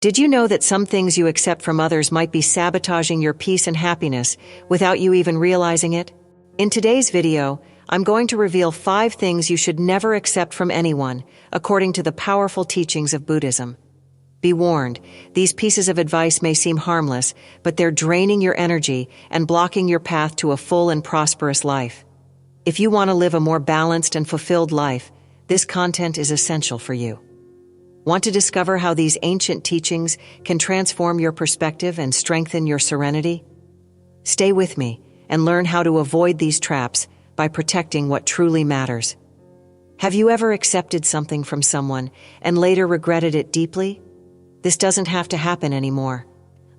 Did you know that some things you accept from others might be sabotaging your peace and happiness without you even realizing it? In today's video, I'm going to reveal 5 things you should never accept from anyone, according to the powerful teachings of Buddhism. Be warned, these pieces of advice may seem harmless, but they're draining your energy and blocking your path to a full and prosperous life. If you want to live a more balanced and fulfilled life, this content is essential for you. Want to discover how these ancient teachings can transform your perspective and strengthen your serenity? Stay with me and learn how to avoid these traps by protecting what truly matters. Have you ever accepted something from someone and later regretted it deeply? This doesn't have to happen anymore.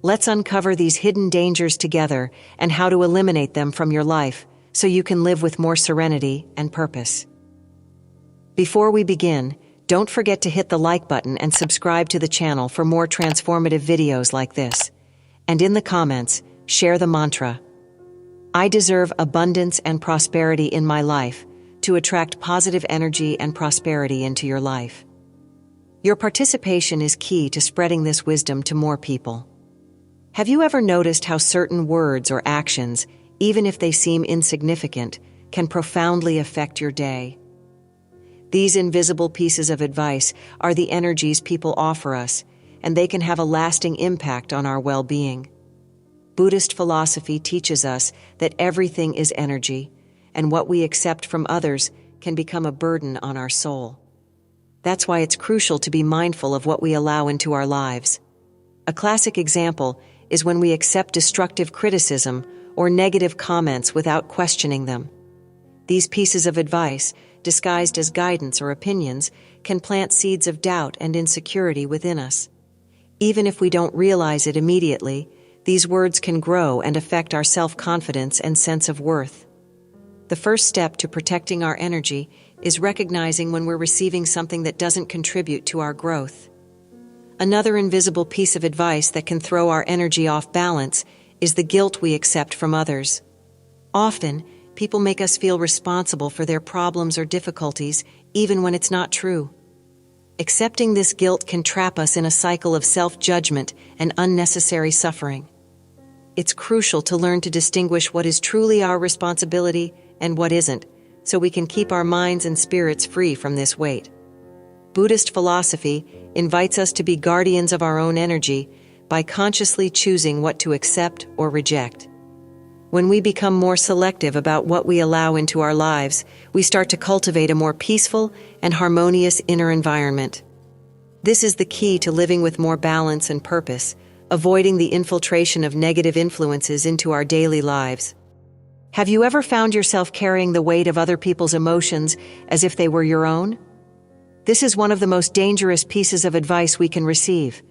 Let's uncover these hidden dangers together and how to eliminate them from your life so you can live with more serenity and purpose. Before we begin, don't forget to hit the like button and subscribe to the channel for more transformative videos like this. And in the comments, share the mantra, "I deserve abundance and prosperity in my life," to attract positive energy and prosperity into your life. Your participation is key to spreading this wisdom to more people. Have you ever noticed how certain words or actions, even if they seem insignificant, can profoundly affect your day? These invisible pieces of advice are the energies people offer us, and they can have a lasting impact on our well-being. Buddhist philosophy teaches us that everything is energy, and what we accept from others can become a burden on our soul. That's why it's crucial to be mindful of what we allow into our lives. A classic example is when we accept destructive criticism or negative comments without questioning them. These pieces of advice, disguised as guidance or opinions, can plant seeds of doubt and insecurity within us. Even if we don't realize it immediately, these words can grow and affect our self-confidence and sense of worth. The first step to protecting our energy is recognizing when we're receiving something that doesn't contribute to our growth. Another invisible piece of advice that can throw our energy off balance is the guilt we accept from others. Often, people make us feel responsible for their problems or difficulties, even when it's not true. Accepting this guilt can trap us in a cycle of self-judgment and unnecessary suffering. It's crucial to learn to distinguish what is truly our responsibility and what isn't, so we can keep our minds and spirits free from this weight. Buddhist philosophy invites us to be guardians of our own energy by consciously choosing what to accept or reject. When we become more selective about what we allow into our lives, we start to cultivate a more peaceful and harmonious inner environment. This is the key to living with more balance and purpose, avoiding the infiltration of negative influences into our daily lives. Have you ever found yourself carrying the weight of other people's emotions as if they were your own? This is one of the most dangerous pieces of advice we can receive.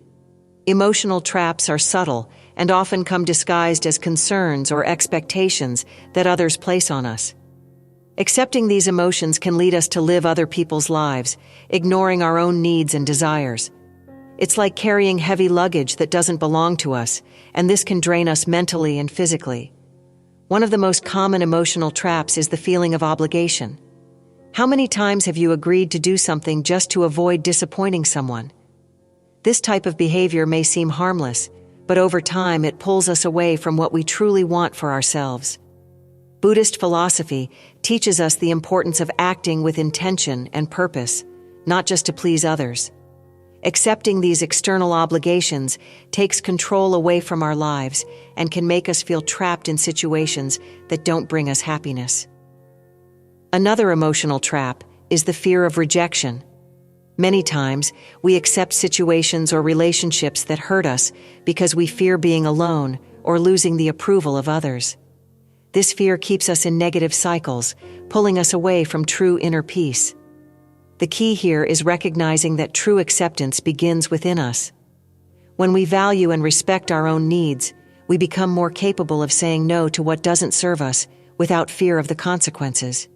Emotional traps are subtle and often come disguised as concerns or expectations that others place on us. Accepting these emotions can lead us to live other people's lives, ignoring our own needs and desires. It's like carrying heavy luggage that doesn't belong to us, and this can drain us mentally and physically. One of the most common emotional traps is the feeling of obligation. How many times have you agreed to do something just to avoid disappointing someone? This type of behavior may seem harmless, but over time it pulls us away from what we truly want for ourselves. Buddhist philosophy teaches us the importance of acting with intention and purpose, not just to please others. Accepting these external obligations takes control away from our lives and can make us feel trapped in situations that don't bring us happiness. Another emotional trap is the fear of rejection. Many times, we accept situations or relationships that hurt us because we fear being alone or losing the approval of others. This fear keeps us in negative cycles, pulling us away from true inner peace. The key here is recognizing that true acceptance begins within us. When we value and respect our own needs, we become more capable of saying no to what doesn't serve us without fear of the consequences.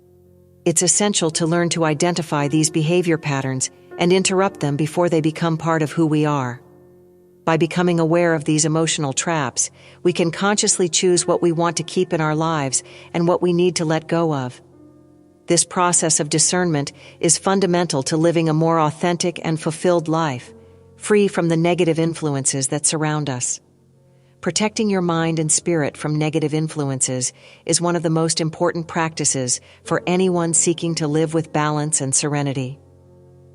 It's essential to learn to identify these behavior patterns and interrupt them before they become part of who we are. By becoming aware of these emotional traps, we can consciously choose what we want to keep in our lives and what we need to let go of. This process of discernment is fundamental to living a more authentic and fulfilled life, free from the negative influences that surround us. Protecting your mind and spirit from negative influences is one of the most important practices for anyone seeking to live with balance and serenity.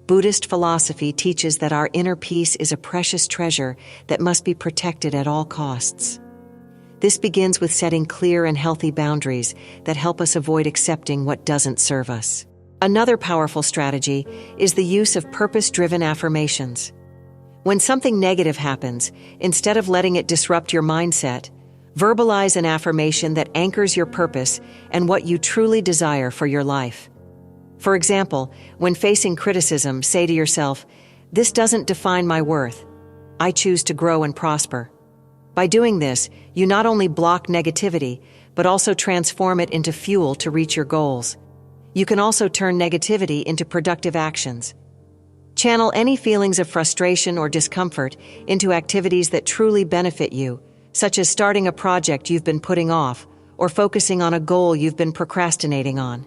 Buddhist philosophy teaches that our inner peace is a precious treasure that must be protected at all costs. This begins with setting clear and healthy boundaries that help us avoid accepting what doesn't serve us. Another powerful strategy is the use of purpose-driven affirmations. When something negative happens, instead of letting it disrupt your mindset, verbalize an affirmation that anchors your purpose and what you truly desire for your life. For example, when facing criticism, say to yourself, "This doesn't define my worth. I choose to grow and prosper." By doing this, you not only block negativity, but also transform it into fuel to reach your goals. You can also turn negativity into productive actions. Channel any feelings of frustration or discomfort into activities that truly benefit you, such as starting a project you've been putting off or focusing on a goal you've been procrastinating on.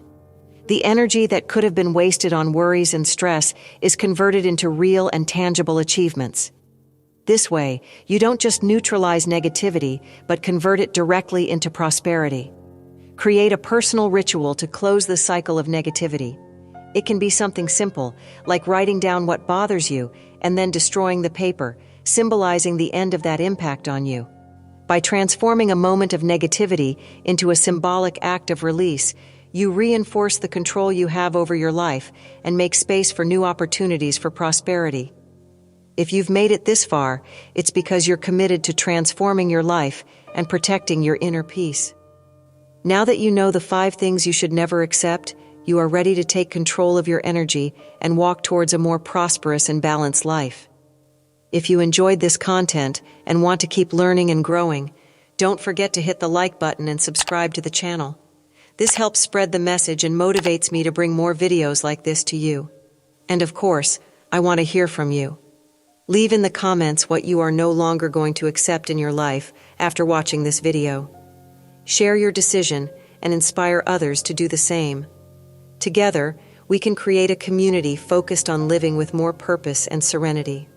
The energy that could have been wasted on worries and stress is converted into real and tangible achievements. This way, you don't just neutralize negativity, but convert it directly into prosperity. Create a personal ritual to close the cycle of negativity. It can be something simple, like writing down what bothers you and then destroying the paper, symbolizing the end of that impact on you. By transforming a moment of negativity into a symbolic act of release, you reinforce the control you have over your life and make space for new opportunities for prosperity. If you've made it this far, it's because you're committed to transforming your life and protecting your inner peace. Now that you know the 5 things you should never accept, you are ready to take control of your energy and walk towards a more prosperous and balanced life. If you enjoyed this content and want to keep learning and growing, don't forget to hit the like button and subscribe to the channel. This helps spread the message and motivates me to bring more videos like this to you. And of course, I want to hear from you. Leave in the comments what you are no longer going to accept in your life after watching this video. Share your decision and inspire others to do the same. Together, we can create a community focused on living with more purpose and serenity.